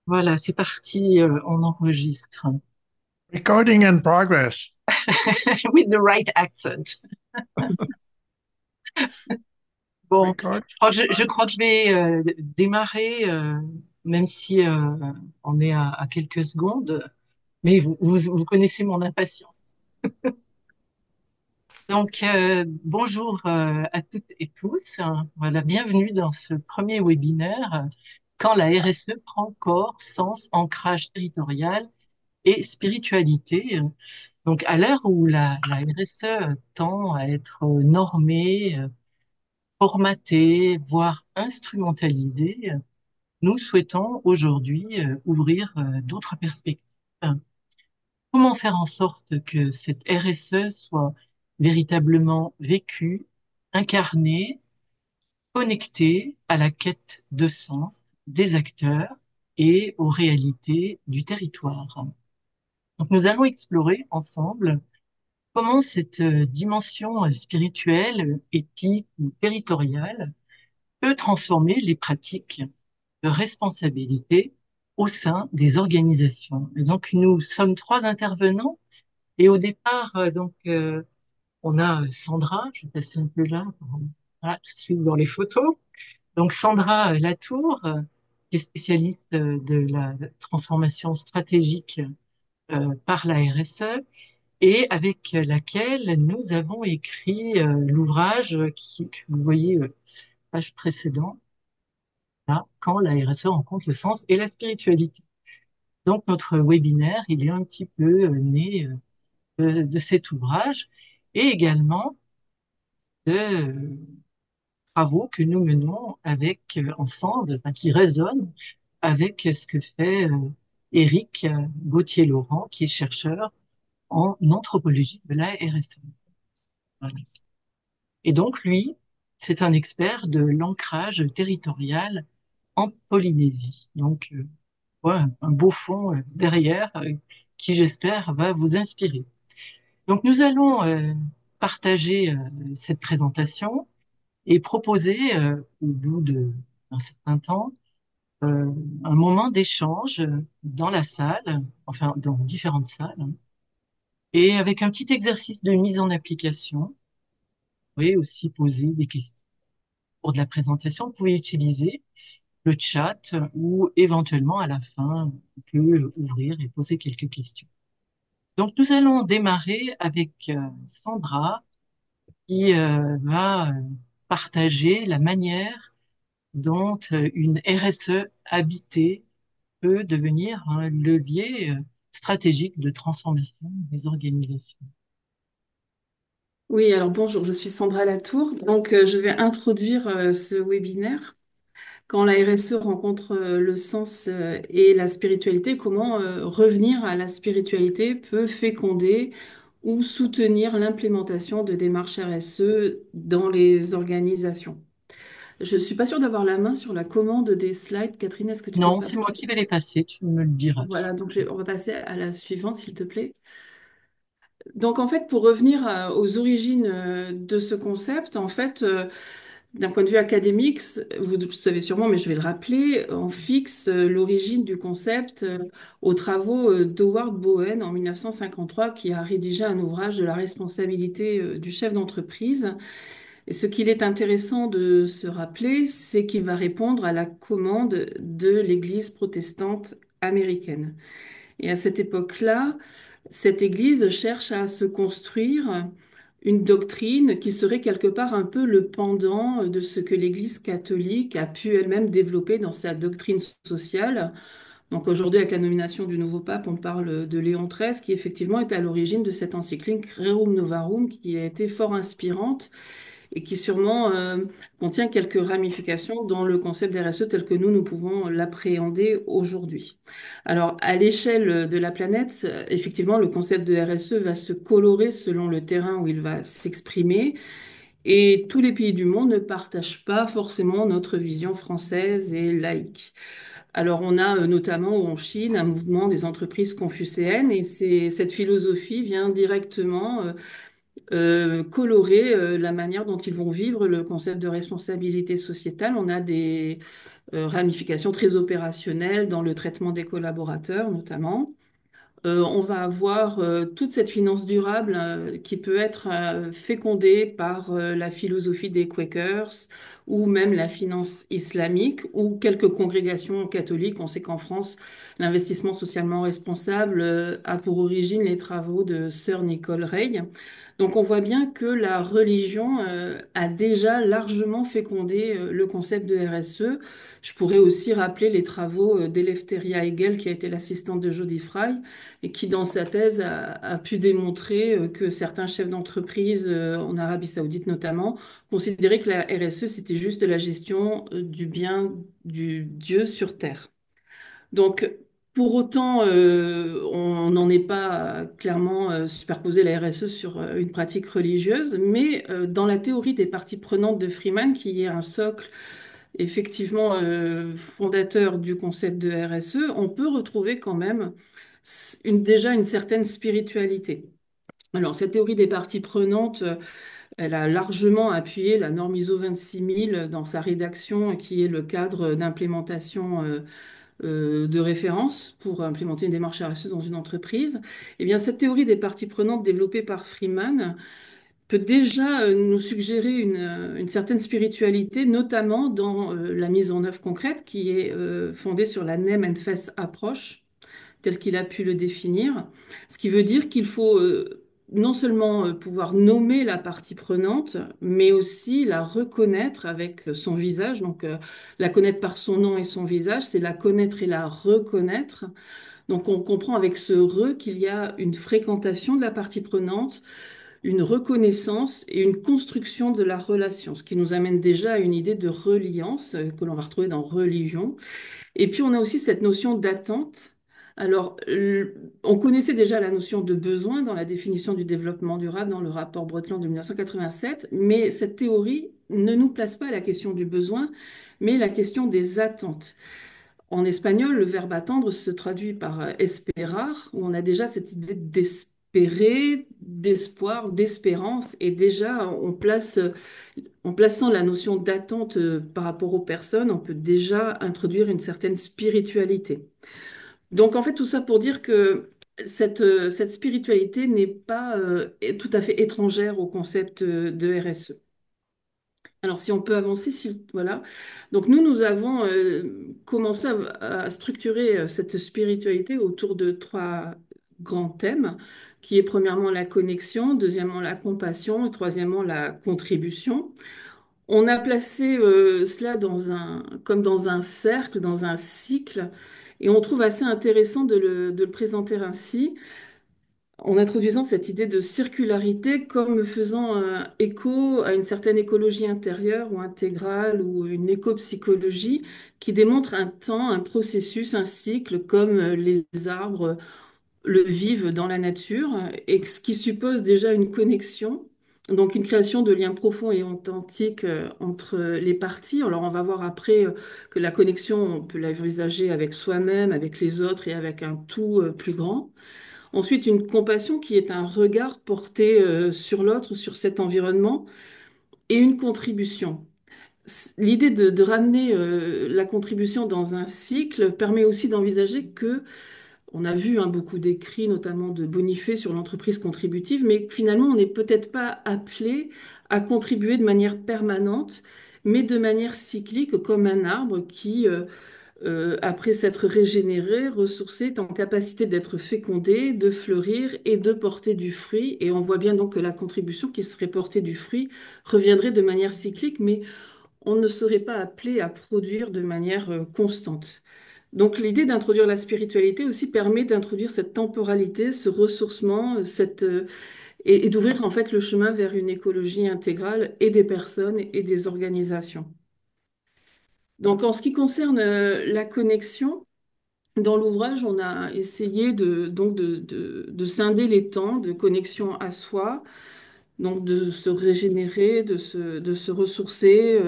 Voilà, c'est parti, on enregistre. Recording in progress. With the right accent. Bon, Record. je crois que je vais démarrer, même si on est à quelques secondes, mais vous connaissez mon impatience. Donc, bonjour à toutes et tous. Voilà, bienvenue dans ce premier webinaire, Quand la RSE prend corps, sens, ancrage territorial et spiritualité. Donc, à l'heure où la RSE tend à être normée, formatée, voire instrumentalisée, nous souhaitons aujourd'hui ouvrir d'autres perspectives. Comment faire en sorte que cette RSE soit véritablement vécue, incarnée, connectée à la quête de sens des acteurs et aux réalités du territoire. Donc, nous allons explorer ensemble comment cette dimension spirituelle, éthique ou territoriale peut transformer les pratiques de responsabilité au sein des organisations. Et donc, nous sommes trois intervenants. Et au départ, on a Sandra, je vais passer un peu là, voilà, tout de suite dans les photos. Donc, Sandra Latour, qui est spécialiste de la transformation stratégique par la RSE et avec laquelle nous avons écrit l'ouvrage que vous voyez, page précédente, là, Quand la RSE rencontre le sens et la spiritualité. Donc, notre webinaire, il est un petit peu né de cet ouvrage et également de travaux que nous menons avec ensemble, enfin, qui résonnent avec ce que fait Éric Gauthier-Laurent, qui est chercheur en anthropologie de la RSE. Voilà. Et donc, lui, c'est un expert de l'ancrage territorial en Polynésie. Donc, ouais, un beau fond derrière qui, j'espère, va vous inspirer. Donc, nous allons partager cette présentation et proposer, au bout d'un certain temps, un moment d'échange dans la salle, enfin, dans différentes salles, hein, et avec un petit exercice de mise en application. Vous pouvez aussi poser des questions. Pour de la présentation, vous pouvez utiliser le chat ou éventuellement à la fin, on peut ouvrir et poser quelques questions. Donc nous allons démarrer avec Sandra qui va partager la manière dont une RSE habitée peut devenir un levier stratégique de transformation des organisations. Oui, alors bonjour, je suis Sandra Latour. Je vais introduire ce webinaire. Quand la RSE rencontre le sens et la spiritualité, comment revenir à la spiritualité peut féconder ou soutenir l'implémentation de démarches RSE dans les organisations. Je suis pas sûre d'avoir la main sur la commande des slides. Catherine, est-ce que tu peux Non, c'est passer? moi qui vais les passer, tu me le diras. Voilà, on va passer à la suivante, s'il te plaît. Donc, en fait, pour revenir aux origines de ce concept, d'un point de vue académique, vous le savez sûrement, mais je vais le rappeler, on fixe l'origine du concept aux travaux d'Howard Bowen en 1953, qui a rédigé un ouvrage de la responsabilité du chef d'entreprise. Et ce qu'il est intéressant de se rappeler, c'est qu'il va répondre à la commande de l'Église protestante américaine. Et à cette époque-là, cette Église cherche à se construire une doctrine qui serait quelque part un peu le pendant de ce que l'Église catholique a pu elle-même développer dans sa doctrine sociale. Donc aujourd'hui, avec la nomination du nouveau pape, on parle de Léon XIII, qui effectivement est à l'origine de cette encyclique Rerum Novarum, qui a été fort inspirante et qui sûrement contient quelques ramifications dans le concept d'RSE tel que nous pouvons l'appréhender aujourd'hui. Alors, à l'échelle de la planète, effectivement, le concept de RSE va se colorer selon le terrain où il va s'exprimer. Et tous les pays du monde ne partagent pas forcément notre vision française et laïque. Alors, on a notamment en Chine un mouvement des entreprises confucéennes et cette philosophie vient directement colorer la manière dont ils vont vivre le concept de responsabilité sociétale. On a ramifications très opérationnelles dans le traitement des collaborateurs notamment. On va avoir toute cette finance durable qui peut être fécondée par la philosophie des Quakers ou même la finance islamique ou quelques congrégations catholiques. On sait qu'en France, l'investissement socialement responsable a pour origine les travaux de sœur Nicole Rey. Donc on voit bien que la religion a déjà largement fécondé le concept de RSE. Je pourrais aussi rappeler les travaux d'Eleftheria Hegel, qui a été l'assistante de Jody Fry, et qui, dans sa thèse, a pu démontrer que certains chefs d'entreprise, en Arabie Saoudite notamment, considéraient que la RSE, c'était juste la gestion du bien du Dieu sur Terre. Donc, pour autant, on n'en est pas clairement superposé la RSE sur une pratique religieuse, mais dans la théorie des parties prenantes de Freeman, qui est un socle effectivement fondateur du concept de RSE, on peut retrouver quand même déjà une certaine spiritualité. Alors, cette théorie des parties prenantes, elle a largement appuyé la norme ISO 26000 dans sa rédaction, qui est le cadre d'implémentation de référence pour implémenter une démarche RSE dans une entreprise. Eh bien, cette théorie des parties prenantes développée par Freeman peut déjà nous suggérer une certaine spiritualité, notamment dans la mise en œuvre concrète qui est fondée sur la name and face approach, tel qu'il a pu le définir. Ce qui veut dire qu'il faut non seulement pouvoir nommer la partie prenante, mais aussi la reconnaître avec son visage. Donc, la connaître par son nom et son visage, c'est la connaître et la reconnaître. Donc, on comprend avec ce re qu'il y a une fréquentation de la partie prenante, une reconnaissance et une construction de la relation, ce qui nous amène déjà à une idée de reliance que l'on va retrouver dans religion. Et puis on a aussi cette notion d'attente. Alors, on connaissait déjà la notion de besoin dans la définition du développement durable dans le rapport Brundtland de 1987, mais cette théorie ne nous place pas à la question du besoin, mais la question des attentes. En espagnol, le verbe attendre se traduit par esperar, où on a déjà cette idée d'espérer, d'espoir, d'espérance, et déjà on place, en plaçant la notion d'attente par rapport aux personnes, on peut déjà introduire une certaine spiritualité. Donc en fait, tout ça pour dire que cette spiritualité n'est pas tout à fait étrangère au concept de RSE. Alors, si on peut avancer, si, voilà. Donc, nous avons commencé à structurer cette spiritualité autour de trois grands thèmes, qui est premièrement la connexion, deuxièmement la compassion et troisièmement la contribution. On a placé cela comme dans un cercle, dans un cycle, et on trouve assez intéressant de le présenter ainsi en introduisant cette idée de circularité comme faisant écho à une certaine écologie intérieure ou intégrale ou une éco-psychologie qui démontre un temps, un processus, un cycle comme les arbres le vivent dans la nature et ce qui suppose déjà une connexion. Donc une création de liens profonds et authentiques entre les parties. Alors on va voir après que la connexion, on peut l'envisager avec soi-même, avec les autres et avec un tout plus grand. Ensuite, une compassion qui est un regard porté sur l'autre, sur cet environnement, et une contribution. L'idée de ramener la contribution dans un cycle permet aussi d'envisager que, on a vu beaucoup d'écrits, notamment de Bonifay sur l'entreprise contributive, mais finalement, on n'est peut-être pas appelé à contribuer de manière permanente, mais de manière cyclique, comme un arbre qui après s'être régénéré, ressourcé, est en capacité d'être fécondé, de fleurir et de porter du fruit. Et on voit bien donc que la contribution qui serait portée du fruit reviendrait de manière cyclique, mais on ne serait pas appelé à produire de manière constante. Donc l'idée d'introduire la spiritualité aussi permet d'introduire cette temporalité, ce ressourcement, et d'ouvrir en fait le chemin vers une écologie intégrale et des personnes et des organisations. Donc en ce qui concerne la connexion, dans l'ouvrage, on a essayé de scinder les temps de connexion à soi, donc de se régénérer, de se ressourcer,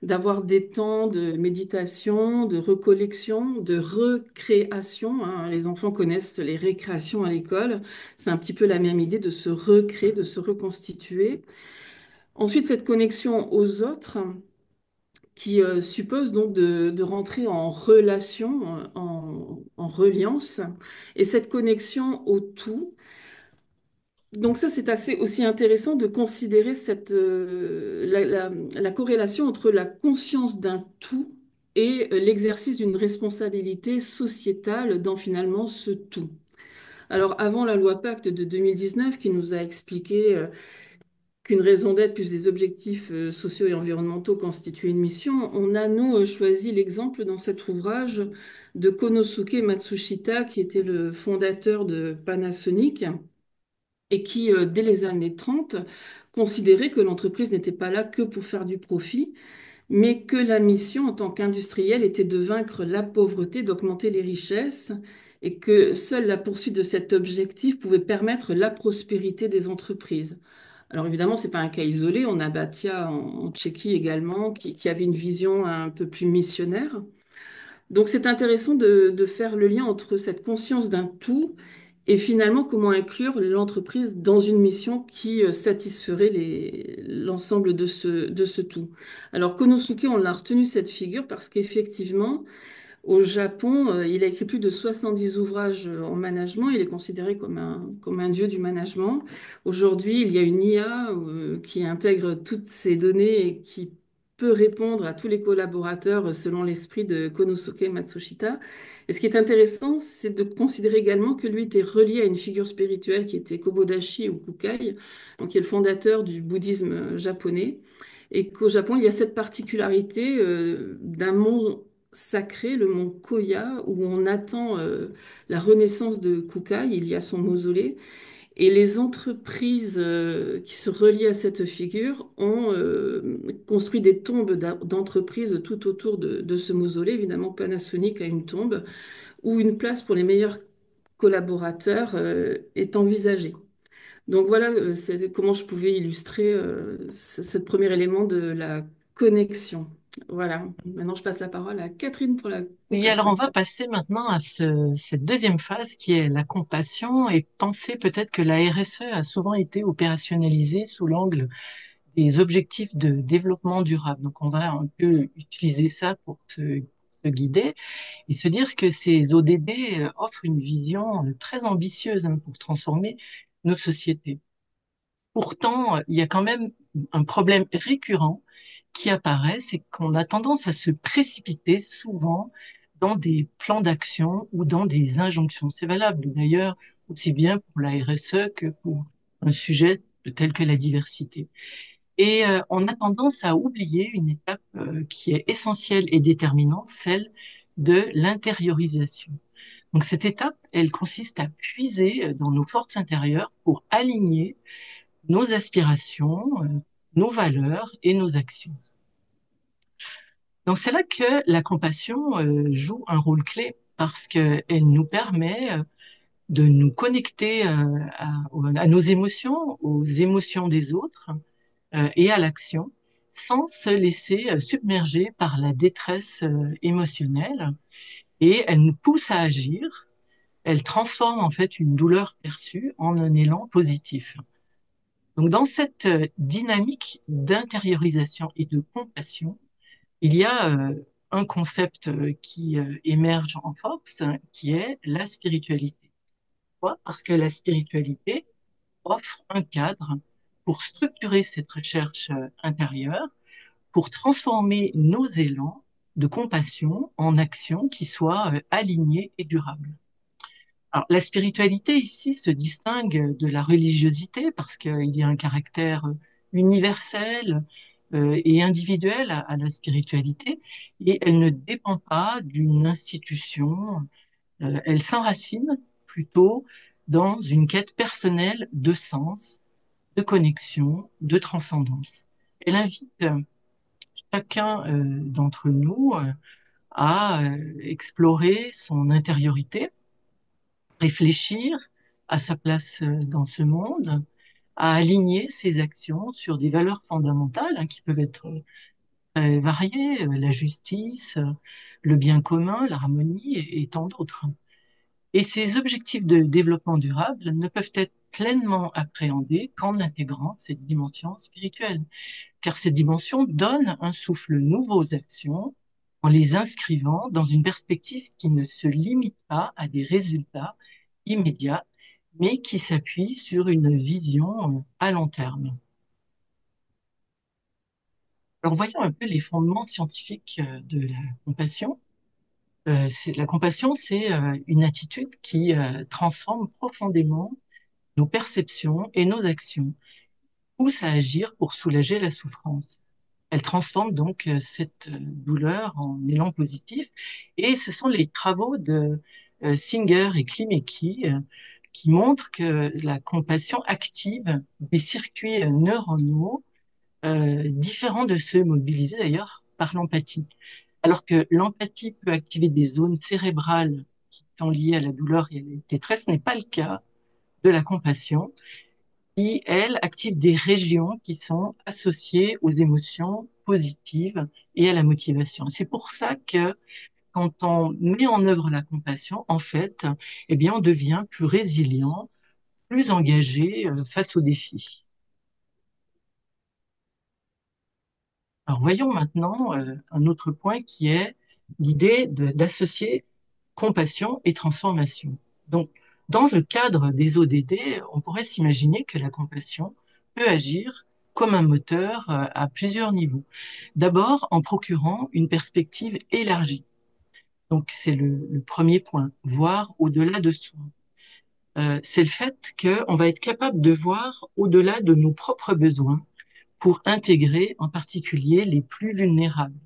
d'avoir des temps de méditation, de recollection, de recréation, hein. Les enfants connaissent les récréations à l'école. C'est un petit peu la même idée de se recréer, de se reconstituer. Ensuite, cette connexion aux autres qui suppose donc de rentrer en relation, en reliance, et cette connexion au tout. Donc ça, c'est assez aussi intéressant de considérer la corrélation entre la conscience d'un tout et l'exercice d'une responsabilité sociétale dans finalement ce tout. Alors avant la loi Pacte de 2019 qui nous a expliqué qu'une raison d'être plus des objectifs sociaux et environnementaux constituaient une mission, on a, nous, choisi l'exemple dans cet ouvrage de Konosuke Matsushita, qui était le fondateur de Panasonic et qui, dès les années 30, considérait que l'entreprise n'était pas là que pour faire du profit, mais que la mission en tant qu'industriel était de vaincre la pauvreté, d'augmenter les richesses, et que seule la poursuite de cet objectif pouvait permettre la prospérité des entreprises. Alors évidemment, ce n'est pas un cas isolé. On a Batia en Tchéquie également, qui avait une vision un peu plus missionnaire. Donc c'est intéressant de faire le lien entre cette conscience d'un tout et finalement comment inclure l'entreprise dans une mission qui satisferait l'ensemble de ce tout. Alors Konosuke, on l'a retenu cette figure parce qu'effectivement, au Japon, il a écrit plus de 70 ouvrages en management. Il est considéré comme un dieu du management. Aujourd'hui, il y a une IA qui intègre toutes ces données et qui peut répondre à tous les collaborateurs selon l'esprit de Konosuke Matsushita. Et ce qui est intéressant, c'est de considérer également que lui était relié à une figure spirituelle qui était Kobodashi ou Kukai, donc qui est le fondateur du bouddhisme japonais. Et qu'au Japon, il y a cette particularité d'un mont sacré, le mont Koya, où on attend la renaissance de Kukai. Il y a son mausolée. Et les entreprises qui se relient à cette figure ont construit des tombes d'entreprises tout autour de ce mausolée. Évidemment, Panasonic a une tombe où une place pour les meilleurs collaborateurs est envisagée. Donc voilà, c'est comment je pouvais illustrer ce premier élément de la connexion. Voilà, maintenant je passe la parole à Catherine pour la Et alors, on compassion. va passer maintenant à cette deuxième phase qui est la compassion et penser peut-être que la RSE a souvent été opérationnalisée sous l'angle des objectifs de développement durable. Donc, on va un peu utiliser ça pour se guider et se dire que ces ODD offrent une vision très ambitieuse pour transformer nos sociétés. Pourtant, il y a quand même un problème récurrent qui apparaît, c'est qu'on a tendance à se précipiter souvent dans des plans d'action ou dans des injonctions. C'est valable d'ailleurs aussi bien pour la RSE que pour un sujet tel que la diversité. Et on a tendance à oublier une étape qui est essentielle et déterminante, celle de l'intériorisation. Donc cette étape, elle consiste à puiser dans nos forces intérieures pour aligner nos aspirations, nos valeurs et nos actions. Donc c'est là que la compassion joue un rôle clé parce qu'elle nous permet de nous connecter à nos émotions, aux émotions des autres et à l'action, sans se laisser submerger par la détresse émotionnelle. Et elle nous pousse à agir, elle transforme en fait une douleur perçue en un élan positif. Donc dans cette dynamique d'intériorisation et de compassion, il y a un concept qui émerge en force, qui est la spiritualité. Pourquoi? Parce que la spiritualité offre un cadre pour structurer cette recherche intérieure, pour transformer nos élans de compassion en actions qui soient alignées et durables. Alors, la spiritualité ici se distingue de la religiosité parce qu'il y a un caractère universel et individuel à la spiritualité et elle ne dépend pas d'une institution. Elle s'enracine plutôt dans une quête personnelle de sens, de connexion, de transcendance. Elle invite chacun d'entre nous à explorer son intériorité, réfléchir à sa place dans ce monde, à aligner ses actions sur des valeurs fondamentales qui peuvent être variées, la justice, le bien commun, l'harmonie et tant d'autres. Et ces objectifs de développement durable ne peuvent être pleinement appréhendés qu'en intégrant cette dimension spirituelle. car cette dimension donne un souffle nouveau aux actions en les inscrivant dans une perspective qui ne se limite pas à des résultats immédiats, mais qui s'appuie sur une vision à long terme. Alors voyons un peu les fondements scientifiques de la compassion. La compassion, c'est une attitude qui transforme profondément nos perceptions et nos actions, pousse à agir pour soulager la souffrance. Elle transforme donc cette douleur en élan positif. Et ce sont les travaux de Singer et Klimecki qui montrent que la compassion active des circuits neuronaux différents de ceux mobilisés d'ailleurs par l'empathie. Alors que l'empathie peut activer des zones cérébrales qui sont liées à la douleur et à la détresse, ce n'est pas le cas de la compassion qui, elle, active des régions qui sont associées aux émotions positives et à la motivation. C'est pour ça que quand on met en œuvre la compassion, en fait, eh bien, on devient plus résilient, plus engagé face aux défis. Alors, voyons maintenant un autre point qui est l'idée d'associer compassion et transformation. Donc, dans le cadre des ODD, on pourrait s'imaginer que la compassion peut agir comme un moteur à plusieurs niveaux. D'abord, en procurant une perspective élargie. Donc, c'est le premier point, voir au-delà de soi. C'est le fait qu'on va être capable de voir au-delà de nos propres besoins pour intégrer en particulier les plus vulnérables.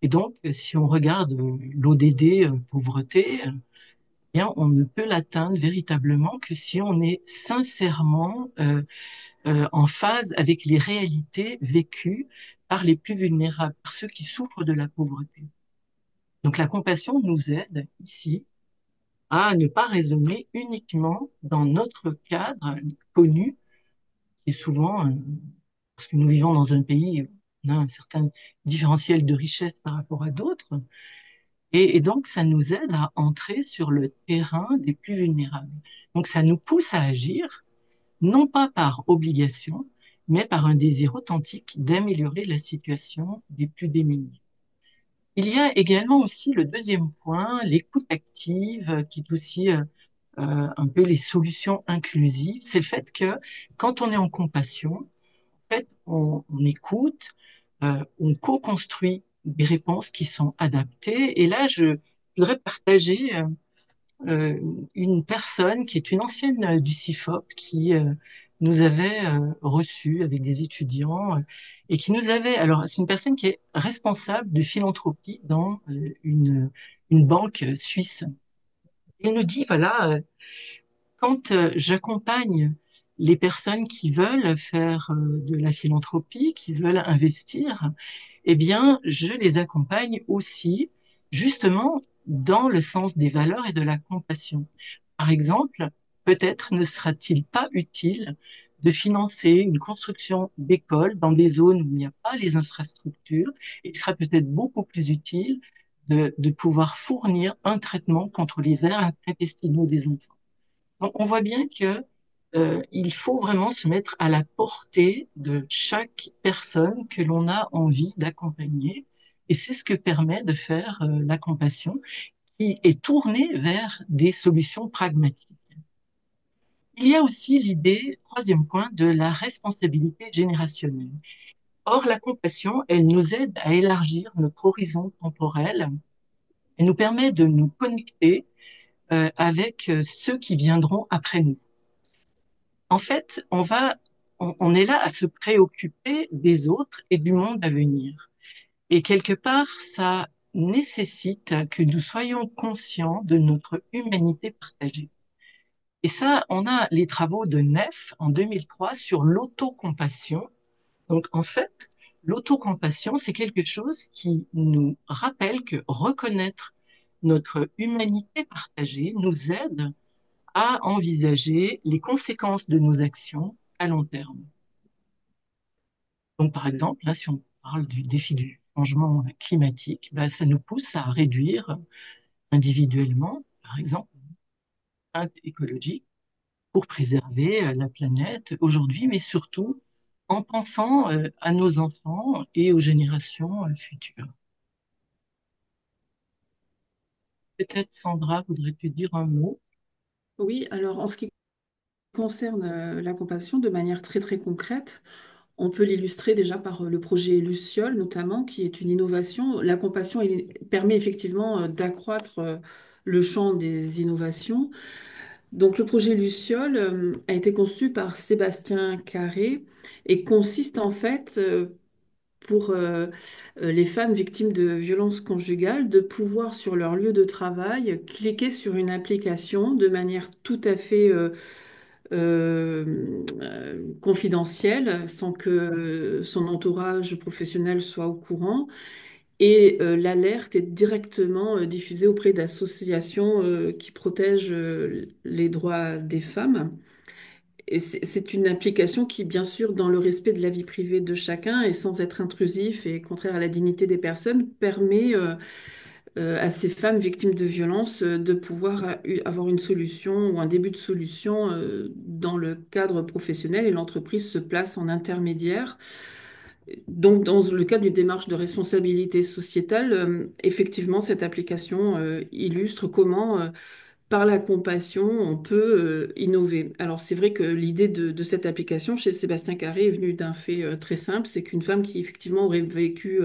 Et donc, si on regarde l'ODD pauvreté, bien, on ne peut l'atteindre véritablement que si on est sincèrement en phase avec les réalités vécues par les plus vulnérables, par ceux qui souffrent de la pauvreté. Donc la compassion nous aide ici à ne pas raisonner uniquement dans notre cadre connu, qui est souvent, parce que nous vivons dans un pays où on a un certain différentiel de richesse par rapport à d'autres, et donc, ça nous aide à entrer sur le terrain des plus vulnérables. Donc, ça nous pousse à agir, non pas par obligation, mais par un désir authentique d'améliorer la situation des plus démunis. Il y a également aussi le deuxième point, l'écoute active, qui est aussi un peu les solutions inclusives. C'est le fait que quand on est en compassion, en fait, on écoute, on co-construit des réponses qui sont adaptées. Et là, je voudrais partager euh, une personne qui est une ancienne du CIFOP qui nous avait reçus avec des étudiants et qui nous avait, alors c'est une personne qui est responsable de philanthropie dans une banque suisse. Et elle nous dit, voilà, quand j'accompagne les personnes qui veulent faire de la philanthropie, qui veulent investir, eh bien, je les accompagne aussi justement dans le sens des valeurs et de la compassion. Par exemple, peut-être ne sera-t-il pas utile de financer une construction d'écoles dans des zones où il n'y a pas les infrastructures. Il sera peut-être beaucoup plus utile de pouvoir fournir un traitement contre les vers intestinaux des enfants. Donc, on voit bien que il faut vraiment se mettre à la portée de chaque personne que l'on a envie d'accompagner. Et c'est ce que permet de faire la compassion, qui est tournée vers des solutions pragmatiques. Il y a aussi l'idée, troisième point, de la responsabilité générationnelle. Or, la compassion, elle nous aide à élargir notre horizon temporel. Elle nous permet de nous connecter avec ceux qui viendront après nous. En fait, on est là à se préoccuper des autres et du monde à venir. Et quelque part, ça nécessite que nous soyons conscients de notre humanité partagée. Et ça, on a les travaux de Neff en 2003 sur l'autocompassion. Donc, en fait, l'autocompassion, c'est quelque chose qui nous rappelle que reconnaître notre humanité partagée nous aide à envisager les conséquences de nos actions à long terme. Donc, par exemple, là, si on parle du défi du changement climatique, bah, ça nous pousse à réduire individuellement, par exemple, l'impact écologique pour préserver la planète aujourd'hui, mais surtout en pensant à nos enfants et aux générations futures. Peut-être Sandra, voudrais-tu dire un mot? Oui, alors en ce qui concerne la compassion, de manière très très concrète, on peut l'illustrer déjà par le projet Luciole, notamment, qui est une innovation. La compassion permet effectivement d'accroître le champ des innovations. Donc, le projet Luciole a été conçu par Sébastien Carré et consiste en fait pour les femmes victimes de violences conjugales de pouvoir, sur leur lieu de travail, cliquer sur une application de manière tout à fait confidentielle, sans que son entourage professionnel soit au courant. Et l'alerte est directement diffusée auprès d'associations qui protègent les droits des femmes. Et c'est une application qui, bien sûr, dans le respect de la vie privée de chacun et sans être intrusif et contraire à la dignité des personnes, permet à ces femmes victimes de violences de pouvoir avoir une solution ou un début de solution dans le cadre professionnel et l'entreprise se place en intermédiaire. Donc, dans le cadre d'une démarche de responsabilité sociétale, effectivement, cette application illustre comment par la compassion, on peut innover. Alors c'est vrai que l'idée de cette application chez Sébastien Carré est venue d'un fait très simple, c'est qu'une femme qui effectivement aurait vécu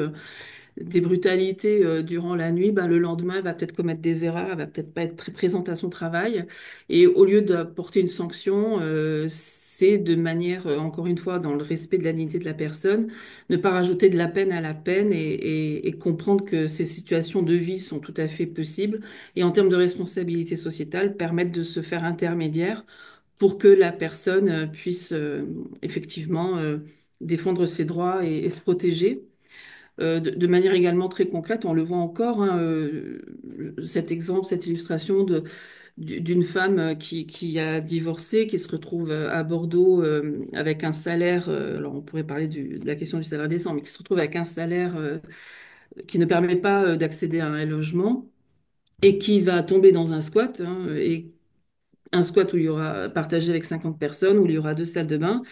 des brutalités durant la nuit, ben, le lendemain, elle va peut-être commettre des erreurs, elle va peut-être pas être très présente à son travail. Et au lieu d'apporter une sanction, c'est de manière, encore une fois, dans le respect de la dignité de la personne, ne pas rajouter de la peine à la peine et comprendre que ces situations de vie sont tout à fait possibles. Et en termes de responsabilité sociétale, permettre de se faire intermédiaire pour que la personne puisse effectivement défendre ses droits et se protéger. De manière également très concrète, on le voit encore, hein, cet exemple, cette illustration d'une femme qui a divorcé, qui se retrouve à Bordeaux avec un salaire, alors on pourrait parler de la question du salaire décent, mais qui se retrouve avec un salaire qui ne permet pas d'accéder à un logement et qui va tomber dans un squat, hein, et un squat où il y aura partagé avec 50 personnes, où il y aura deux salles de bain.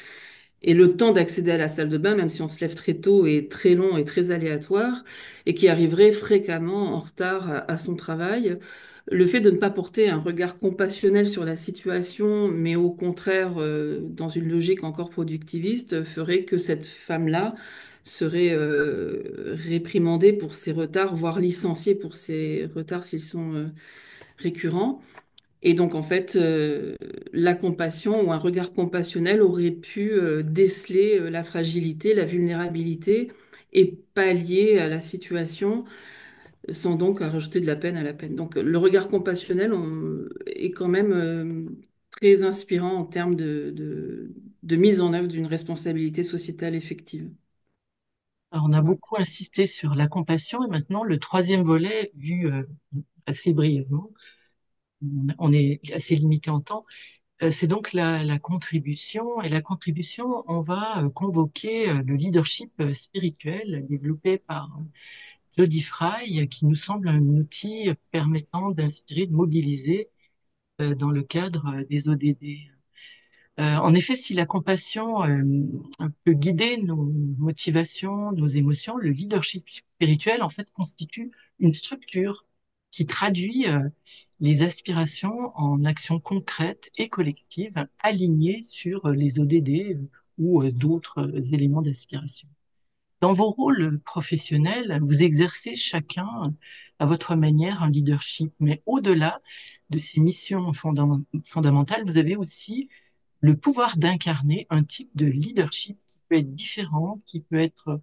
Et le temps d'accéder à la salle de bain, même si on se lève très tôt, est très long et très aléatoire, et qui arriverait fréquemment en retard à son travail. Le fait de ne pas porter un regard compassionnel sur la situation, mais au contraire, dans une logique encore productiviste, ferait que cette femme-là serait réprimandée pour ses retards, voire licenciée pour ses retards s'ils sont récurrents. Et donc, en fait, la compassion ou un regard compassionnel aurait pu déceler la fragilité, la vulnérabilité et pallier à la situation sans donc rajouter de la peine à la peine. Donc, le regard compassionnel est quand même très inspirant en termes de mise en œuvre d'une responsabilité sociétale effective. Alors, on a Voilà. beaucoup insisté sur la compassion et maintenant le troisième volet, vu assez brièvement, on est assez limité en temps, c'est donc la contribution. Et la contribution, on va convoquer le leadership spirituel développé par Jody Fry, qui nous semble un outil permettant d'inspirer, de mobiliser dans le cadre des ODD. En effet, si la compassion peut guider nos motivations, nos émotions, le leadership spirituel, en fait, constitue une structure qui traduit les aspirations en actions concrètes et collectives alignées sur les ODD ou d'autres éléments d'aspiration. Dans vos rôles professionnels, vous exercez chacun à votre manière un leadership, mais au-delà de ces missions fondamentales, vous avez aussi le pouvoir d'incarner un type de leadership qui peut être différent, qui peut être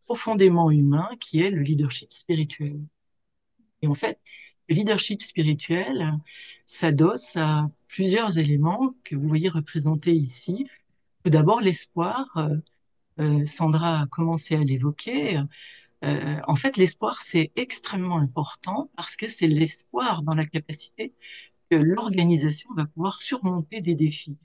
profondément humain, qui est le leadership spirituel. Et en fait, le leadership spirituel s'adosse à plusieurs éléments que vous voyez représentés ici. Tout d'abord, l'espoir. Sandra a commencé à l'évoquer. En fait, l'espoir, c'est extrêmement important parce que c'est l'espoir dans la capacité que l'organisation va pouvoir surmonter des défis.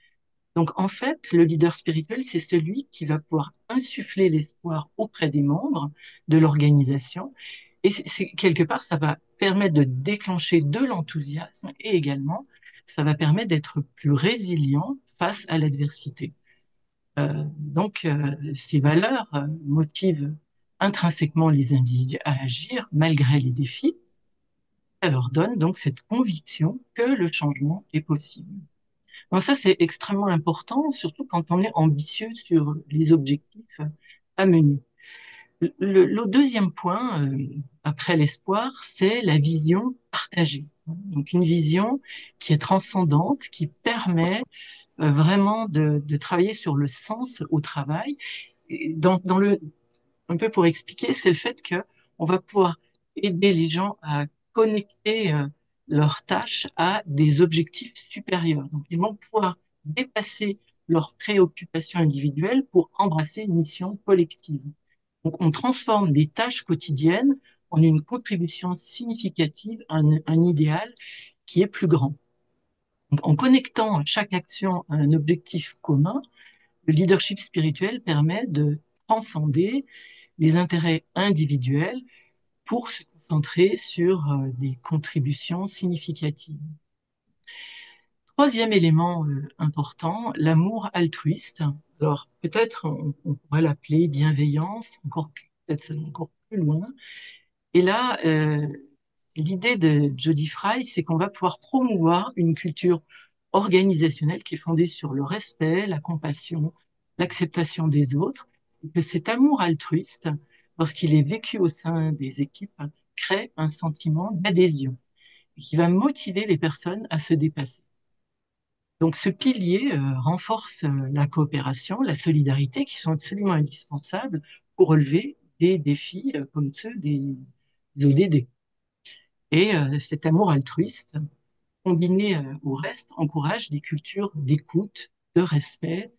Donc, en fait, le leader spirituel, c'est celui qui va pouvoir insuffler l'espoir auprès des membres de l'organisation. Et quelque part, ça va permettre de déclencher de l'enthousiasme et également, ça va permettre d'être plus résilient face à l'adversité. Ces valeurs motivent intrinsèquement les individus à agir malgré les défis. Ça leur donne donc cette conviction que le changement est possible. Donc ça, c'est extrêmement important, surtout quand on est ambitieux sur les objectifs à mener. Le deuxième point, après l'espoir, c'est la vision partagée. Donc une vision qui est transcendante, qui permet vraiment de travailler sur le sens au travail. Et un peu pour expliquer, c'est le fait que on va pouvoir aider les gens à connecter leurs tâches à des objectifs supérieurs. Donc, ils vont pouvoir dépasser leurs préoccupations individuelles pour embrasser une mission collective. Donc, on transforme des tâches quotidiennes en une contribution significative à un idéal qui est plus grand. Donc, en connectant chaque action à un objectif commun, le leadership spirituel permet de transcender les intérêts individuels pour se concentrer sur des contributions significatives. Troisième élément important, l'amour altruiste. Alors peut-être on pourrait l'appeler bienveillance, encore peut-être encore plus loin. Et là, l'idée de Jody Fry, c'est qu'on va pouvoir promouvoir une culture organisationnelle qui est fondée sur le respect, la compassion, l'acceptation des autres, et que cet amour altruiste, lorsqu'il est vécu au sein des équipes, crée un sentiment d'adhésion et qui va motiver les personnes à se dépasser. Donc ce pilier renforce la coopération, la solidarité, qui sont absolument indispensables pour relever des défis comme ceux des ODD. Et cet amour altruiste, combiné au reste, encourage des cultures d'écoute, de respect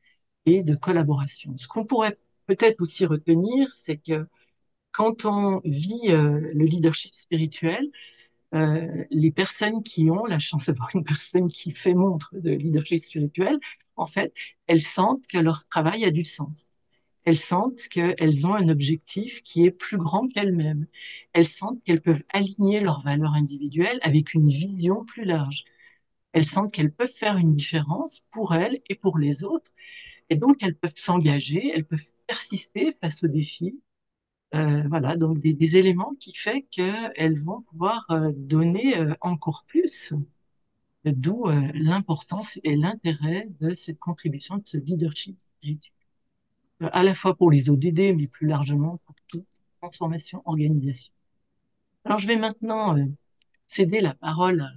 et de collaboration. Ce qu'on pourrait peut-être aussi retenir, c'est que quand on vit le leadership spirituel, les personnes qui ont la chance d'avoir une personne qui fait montre de leadership spirituel, en fait, elles sentent que leur travail a du sens. Elles sentent qu'elles ont un objectif qui est plus grand qu'elles-mêmes. Elles sentent qu'elles peuvent aligner leurs valeurs individuelles avec une vision plus large. Elles sentent qu'elles peuvent faire une différence pour elles et pour les autres. Et donc, elles peuvent s'engager, elles peuvent persister face aux défis. Voilà, donc des éléments qui fait qu'elles vont pouvoir donner encore plus, d'où l'importance et l'intérêt de cette contribution, de ce leadership spirituel, à la fois pour les ODD, mais plus largement pour toute transformation organisation. Alors, je vais maintenant céder la parole à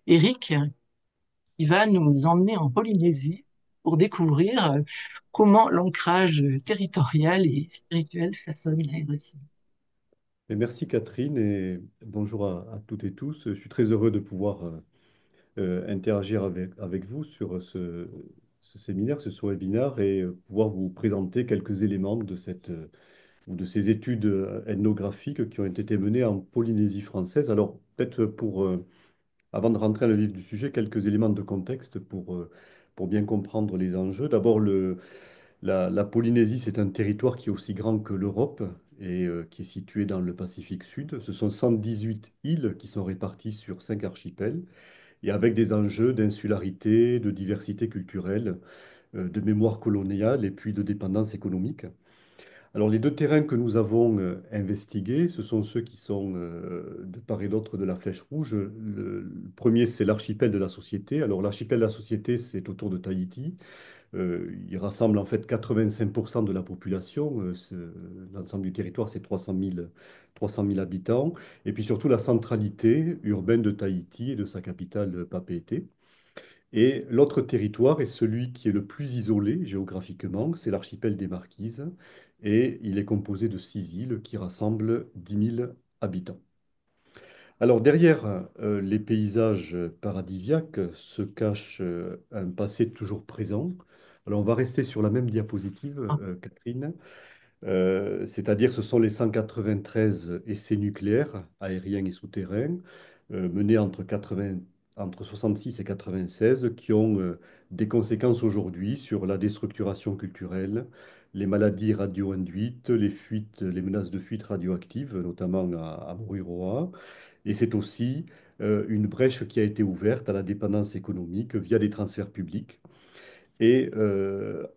Eric, qui va nous emmener en Polynésie pour découvrir comment l'ancrage territorial et spirituel façonne la RSI. Et merci Catherine et bonjour à toutes et tous. Je suis très heureux de pouvoir interagir avec vous sur ce séminaire, ce webinaire et pouvoir vous présenter quelques éléments de ou de ces études ethnographiques qui ont été menées en Polynésie française. Alors peut-être avant de rentrer dans le vif du sujet, quelques éléments de contexte pour bien comprendre les enjeux. D'abord, la Polynésie, c'est un territoire qui est aussi grand que l'Europe et qui est situé dans le Pacifique Sud. Ce sont 118 îles qui sont réparties sur 5 archipels et avec des enjeux d'insularité, de diversité culturelle, de mémoire coloniale et puis de dépendance économique. Alors les deux terrains que nous avons investigués, ce sont ceux qui sont de part et d'autre de la flèche rouge. Le premier, c'est l'archipel de la Société. Alors l'archipel de la Société, c'est autour de Tahiti. Il rassemble en fait 85% de la population. L'ensemble du territoire, c'est 300 000 habitants. Et puis surtout la centralité urbaine de Tahiti et de sa capitale Papeete. Et l'autre territoire est celui qui est le plus isolé géographiquement, c'est l'archipel des Marquises. Et il est composé de 6 îles qui rassemblent 10 000 habitants. Alors derrière les paysages paradisiaques se cache un passé toujours présent. Alors on va rester sur la même diapositive, Catherine. C'est-à-dire ce sont les 193 essais nucléaires, aériens et souterrains, menés entre 66 et 96, qui ont des conséquences aujourd'hui sur la déstructuration culturelle, les maladies radio-induites, les fuites, les menaces de fuite radioactives, notamment à Mururoa. Et c'est aussi une brèche qui a été ouverte à la dépendance économique via des transferts publics. Et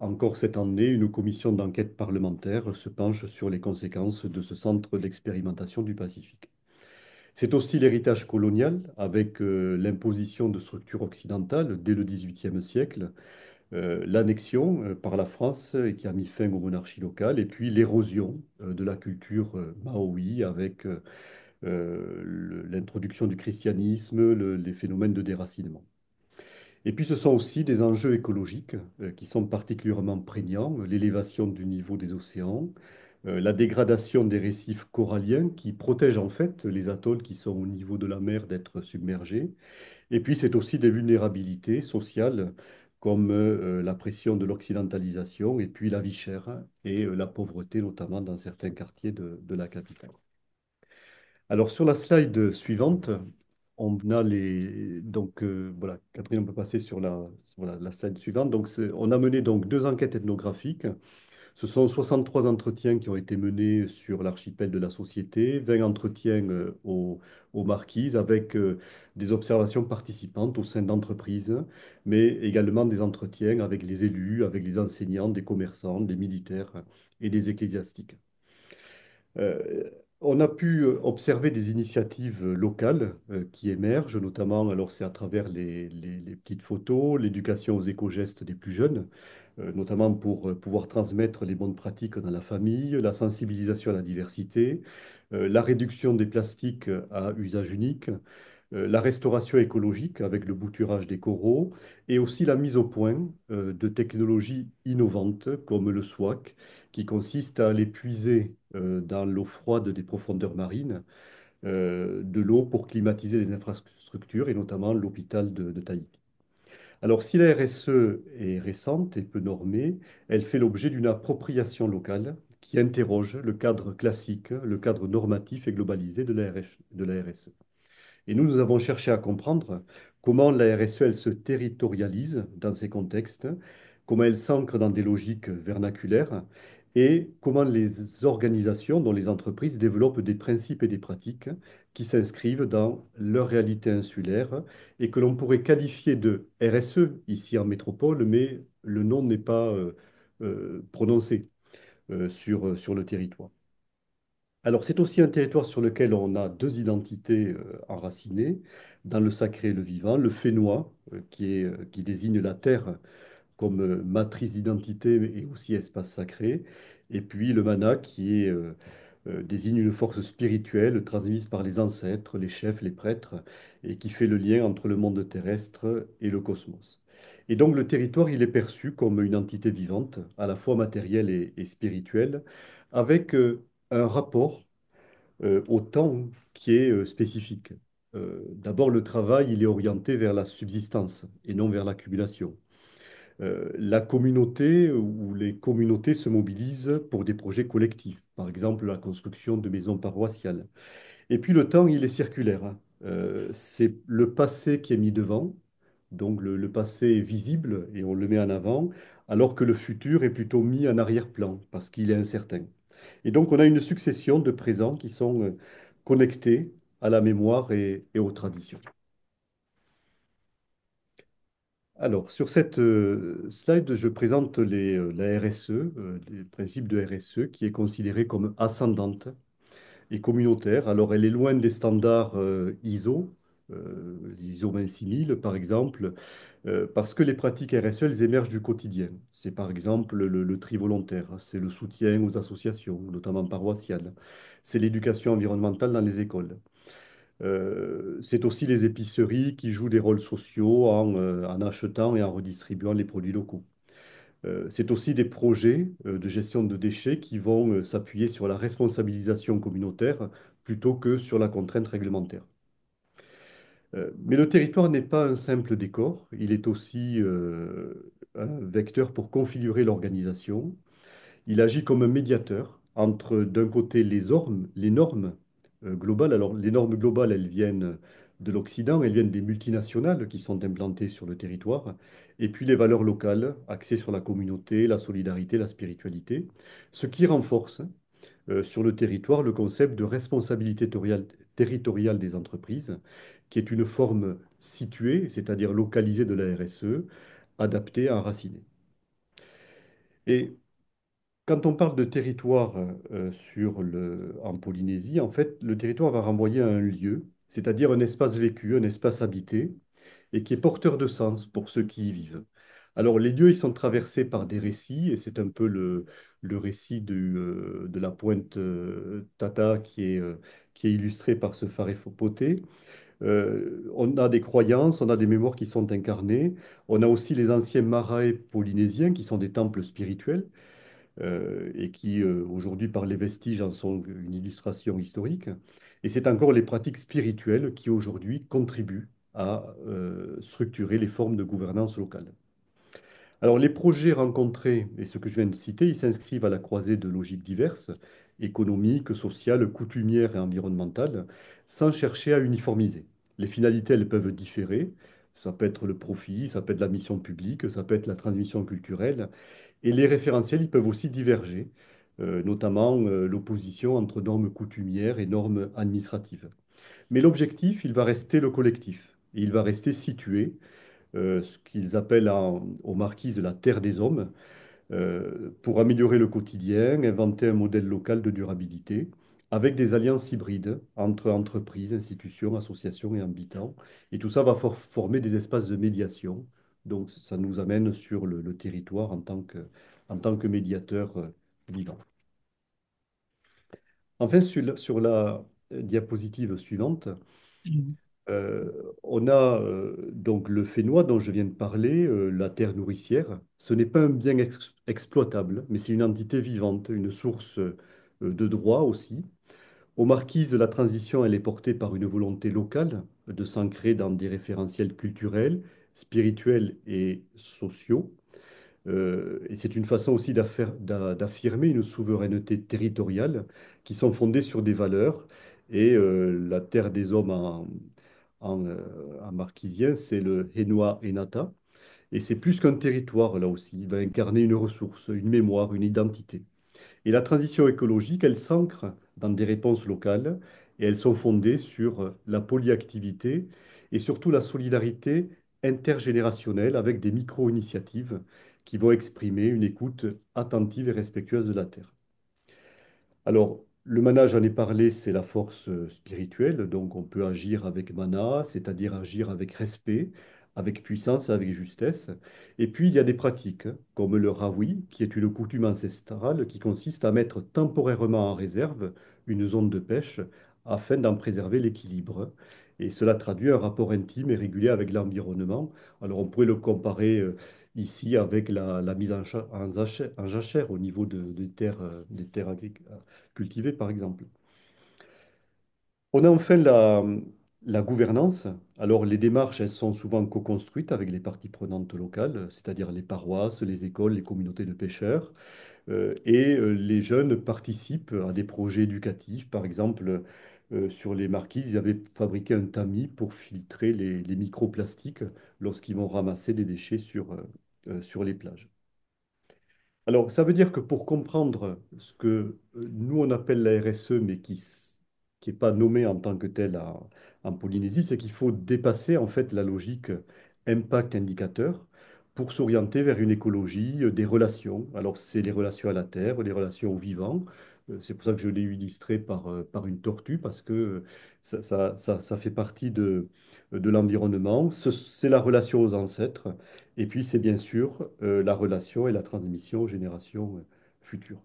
encore cette année, une commission d'enquête parlementaire se penche sur les conséquences de ce centre d'expérimentation du Pacifique. C'est aussi l'héritage colonial avec l'imposition de structures occidentales dès le XVIIIe siècle, l'annexion par la France et qui a mis fin aux monarchies locales, et puis l'érosion de la culture maori avec l'introduction du christianisme, les phénomènes de déracinement. Et puis ce sont aussi des enjeux écologiques qui sont particulièrement prégnants, l'élévation du niveau des océans, la dégradation des récifs coralliens qui protègent en fait les atolls qui sont au niveau de la mer d'être submergés. Et puis c'est aussi des vulnérabilités sociales comme la pression de l'occidentalisation et puis la vie chère et la pauvreté, notamment dans certains quartiers de la capitale. Alors sur la slide suivante, on a les... Donc voilà, Catherine, on peut passer sur voilà, la slide suivante. Donc on a mené donc deux enquêtes ethnographiques. Ce sont 63 entretiens qui ont été menés sur l'archipel de la Société, 20 entretiens aux Marquises avec des observations participantes au sein d'entreprises, mais également des entretiens avec les élus, avec les enseignants, des commerçants, des militaires et des ecclésiastiques. On a pu observer des initiatives locales qui émergent, notamment, alors c'est à travers les petites photos, l'éducation aux éco-gestes des plus jeunes, notamment pour pouvoir transmettre les bonnes pratiques dans la famille, la sensibilisation à la diversité, la réduction des plastiques à usage unique, la restauration écologique avec le bouturage des coraux et aussi la mise au point de technologies innovantes comme le SWAC, qui consiste à aller puiser dans l'eau froide des profondeurs marines de l'eau pour climatiser les infrastructures et notamment l'hôpital de Tahiti. Alors, si la RSE est récente et peu normée, elle fait l'objet d'une appropriation locale qui interroge le cadre classique, le cadre normatif et globalisé de la RSE. Et nous avons cherché à comprendre comment la RSE, elle se territorialise dans ces contextes, comment elle s'ancre dans des logiques vernaculaires et comment les organisations, dont les entreprises, développent des principes et des pratiques qui s'inscrivent dans leur réalité insulaire et que l'on pourrait qualifier de RSE ici en métropole, mais le nom n'est pas prononcé sur le territoire. Alors, c'est aussi un territoire sur lequel on a deux identités enracinées, dans le sacré et le vivant. Le Fénois, qui désigne la terre comme matrice d'identité et aussi espace sacré, et puis le Mana, désigne une force spirituelle transmise par les ancêtres, les chefs, les prêtres, et qui fait le lien entre le monde terrestre et le cosmos. Et donc, le territoire, il est perçu comme une entité vivante, à la fois matérielle et spirituelle, avec un rapport au temps qui est spécifique. D'abord, le travail, il est orienté vers la subsistance et non vers l'accumulation. La communauté ou les communautés se mobilisent pour des projets collectifs, par exemple la construction de maisons paroissiales. Et puis le temps, il est circulaire, hein. C'est le passé qui est mis devant, donc le passé est visible et on le met en avant, alors que le futur est plutôt mis en arrière-plan parce qu'il est incertain. Et donc on a une succession de présents qui sont connectés à la mémoire et aux traditions. Alors, sur cette slide, je présente la RSE, les principes de RSE, qui est considérée comme ascendante et communautaire. Alors, elle est loin des standards ISO, l'ISO 26000 par exemple, parce que les pratiques RSE, elles émergent du quotidien. C'est par exemple le tri volontaire, c'est le soutien aux associations, notamment paroissiales, c'est l'éducation environnementale dans les écoles. C'est aussi les épiceries qui jouent des rôles sociaux en achetant et en redistribuant les produits locaux. C'est aussi des projets de gestion de déchets qui vont s'appuyer sur la responsabilisation communautaire plutôt que sur la contrainte réglementaire. Mais le territoire n'est pas un simple décor, il est aussi un vecteur pour configurer l'organisation. Il agit comme un médiateur entre, d'un côté, les normes globales. Alors, les normes globales, elles viennent de l'Occident, elles viennent des multinationales qui sont implantées sur le territoire, et puis les valeurs locales, axées sur la communauté, la solidarité, la spiritualité, ce qui renforce sur le territoire le concept de responsabilité territoriale des entreprises, qui est une forme située, c'est-à-dire localisée de la RSE, adaptés, enracinés. Et quand on parle de territoire en Polynésie, en fait, le territoire va renvoyer à un lieu, c'est-à-dire un espace vécu, un espace habité, et qui est porteur de sens pour ceux qui y vivent. Alors, les lieux, ils sont traversés par des récits, et c'est un peu le récit de la pointe Tata qui est illustré par ce Farefopoté. On a des croyances, on a des mémoires qui sont incarnées, on a aussi les anciens marae polynésiens qui sont des temples spirituels et qui, aujourd'hui, par les vestiges, en sont une illustration historique. Et c'est encore les pratiques spirituelles qui, aujourd'hui, contribuent à structurer les formes de gouvernance locale. Alors, les projets rencontrés et ce que je viens de citer, ils s'inscrivent à la croisée de logiques diverses, économiques, sociales, coutumières et environnementales, sans chercher à uniformiser. Les finalités, elles peuvent différer. Ça peut être le profit, ça peut être la mission publique, ça peut être la transmission culturelle. Et les référentiels, ils peuvent aussi diverger, notamment l'opposition entre normes coutumières et normes administratives. Mais l'objectif, il va rester le collectif. Et il va rester situé, ce qu'ils appellent aux marquises la terre des hommes, pour améliorer le quotidien, inventer un modèle local de durabilité, avec des alliances hybrides entre entreprises, institutions, associations et habitants. Et tout ça va former des espaces de médiation. Donc ça nous amène sur le territoire en tant que médiateur vivant. Enfin, sur la diapositive suivante, euh, on a donc le fénois dont je viens de parler, la terre nourricière. Ce n'est pas un bien exploitable, mais c'est une entité vivante, une source de droit aussi. Aux Marquises, la transition, elle est portée par une volonté locale de s'ancrer dans des référentiels culturels, spirituels et sociaux. Et c'est une façon aussi d'affirmer une souveraineté territoriale qui sont fondées sur des valeurs. Et la terre des hommes en marquisien, c'est le Henua Enata. Et c'est plus qu'un territoire, là aussi. Il va incarner une ressource, une mémoire, une identité. Et la transition écologique, elle s'ancre dans des réponses locales et elles sont fondées sur la polyactivité et surtout la solidarité intergénérationnelle avec des micro-initiatives qui vont exprimer une écoute attentive et respectueuse de la Terre. Alors, le mana, j'en ai parlé, c'est la force spirituelle, donc on peut agir avec mana, c'est-à-dire agir avec respect, avec puissance, avec justesse. Et puis, il y a des pratiques, hein, comme le rawi, qui est une coutume ancestrale qui consiste à mettre temporairement en réserve une zone de pêche afin d'en préserver l'équilibre. Et cela traduit un rapport intime et régulier avec l'environnement. Alors, on pourrait le comparer ici avec la mise en jachère au niveau des terres cultivées, par exemple. On a enfin la gouvernance. Alors, les démarches, elles sont souvent co-construites avec les parties prenantes locales, c'est-à-dire les paroisses, les écoles, les communautés de pêcheurs. Les jeunes participent à des projets éducatifs. Par exemple, sur les marquises, ils avaient fabriqué un tamis pour filtrer les microplastiques lorsqu'ils vont ramasser des déchets sur les plages. Alors, ça veut dire que pour comprendre ce que nous, on appelle la RSE, mais qui n'est pas nommé en tant que tel en Polynésie, c'est qu'il faut dépasser en fait la logique impact indicateur pour s'orienter vers une écologie des relations. Alors, c'est les relations à la terre, les relations aux vivants. C'est pour ça que je l'ai illustré par une tortue, parce que ça fait partie de l'environnement. C'est la relation aux ancêtres. Et puis, c'est bien sûr la relation et la transmission aux générations futures.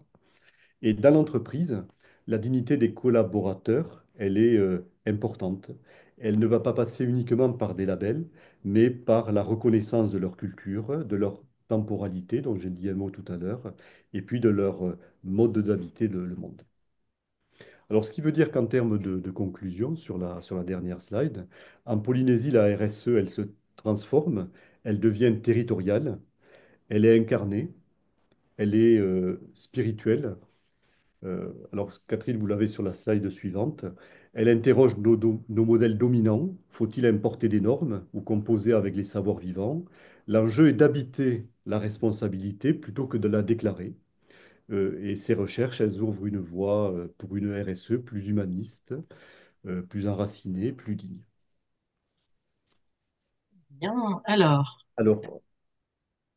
Et dans l'entreprise, la dignité des collaborateurs, elle est importante. Elle ne va pas passer uniquement par des labels, mais par la reconnaissance de leur culture, de leur temporalité, dont j'ai dit un mot tout à l'heure, et puis de leur mode d'habiter le monde. Alors, ce qui veut dire qu'en termes de conclusion, sur la dernière slide, en Polynésie, la RSE, elle se transforme, elle devient territoriale, elle est incarnée, elle est spirituelle. Alors, Catherine, vous l'avez sur la slide suivante. Elle interroge nos modèles dominants. Faut-il importer des normes ou composer avec les savoirs vivants? L'enjeu est d'habiter la responsabilité plutôt que de la déclarer. Et ces recherches, elles ouvrent une voie pour une RSE plus humaniste, plus enracinée, plus digne. Bien, alors, Alors,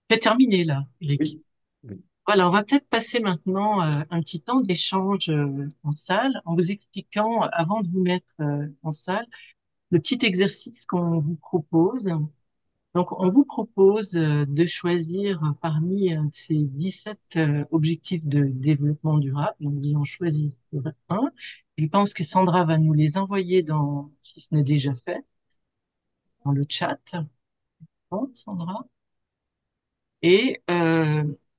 Tu as terminé là, Eric. Oui, oui. Voilà, on va peut-être passer maintenant un petit temps d'échange en salle en vous expliquant, avant de vous mettre en salle, le petit exercice qu'on vous propose. Donc, on vous propose de choisir parmi ces 17 objectifs de développement durable. Donc, vous en choisissez un. Je pense que Sandra va nous les envoyer si ce n'est déjà fait, dans le chat. Bon, Sandra. Et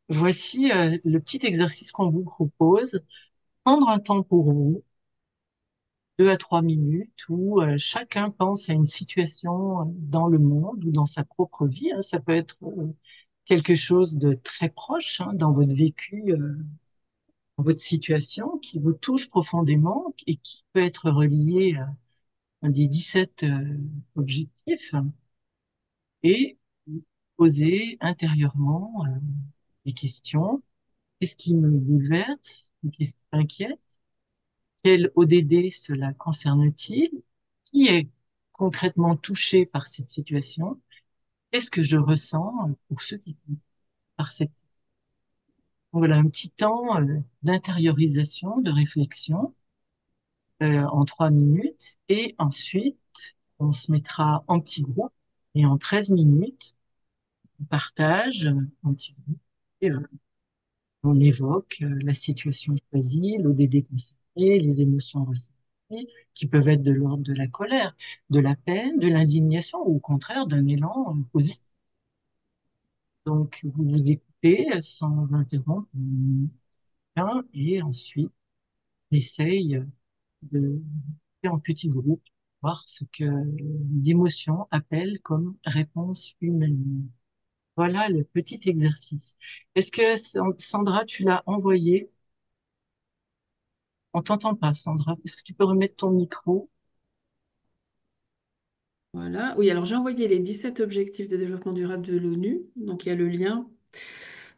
voici le petit exercice qu'on vous propose. Prendre un temps pour vous, 2 à 3 minutes, où chacun pense à une situation dans le monde ou dans sa propre vie, hein. Ça peut être quelque chose de très proche, hein, dans votre vécu, dans votre situation, qui vous touche profondément et qui peut être relié à un des 17 objectifs, et vous poser intérieurement des questions. Qu'est-ce qui me bouleverse? Qu'est-ce qui m'inquiète? Quel ODD cela concerne-t-il? Qui est concrètement touché par cette situation? Qu'est-ce que je ressens pour ceux qui sont par cette situation? Voilà un petit temps d'intériorisation, de réflexion en 3 minutes, et ensuite on se mettra en petits groupes et en 13 minutes on partage en petits groupes. Et, on évoque la situation choisie, l'ODD concerné, les émotions ressenties, qui peuvent être de l'ordre de la colère, de la peine, de l'indignation, ou au contraire d'un élan positif. Donc, vous vous écoutez sans interrompre chacun, et ensuite, on essaye de faire en petits groupes, voir ce que l'émotion appelle comme réponse humaine. Voilà le petit exercice. Est-ce que Sandra, tu l'as envoyé? On t'entend pas, Sandra. Est-ce que tu peux remettre ton micro? Voilà. Oui, alors j'ai envoyé les 17 objectifs de développement durable de l'ONU. Donc il y a le lien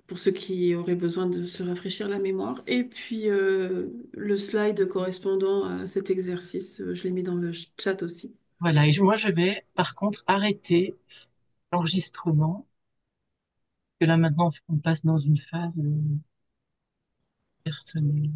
pour ceux qui auraient besoin de se rafraîchir la mémoire. Et puis le slide correspondant à cet exercice, je l'ai mis dans le chat aussi. Voilà. Et moi, je vais, par contre, arrêter l'enregistrement, que là, maintenant, on passe dans une phase personnelle.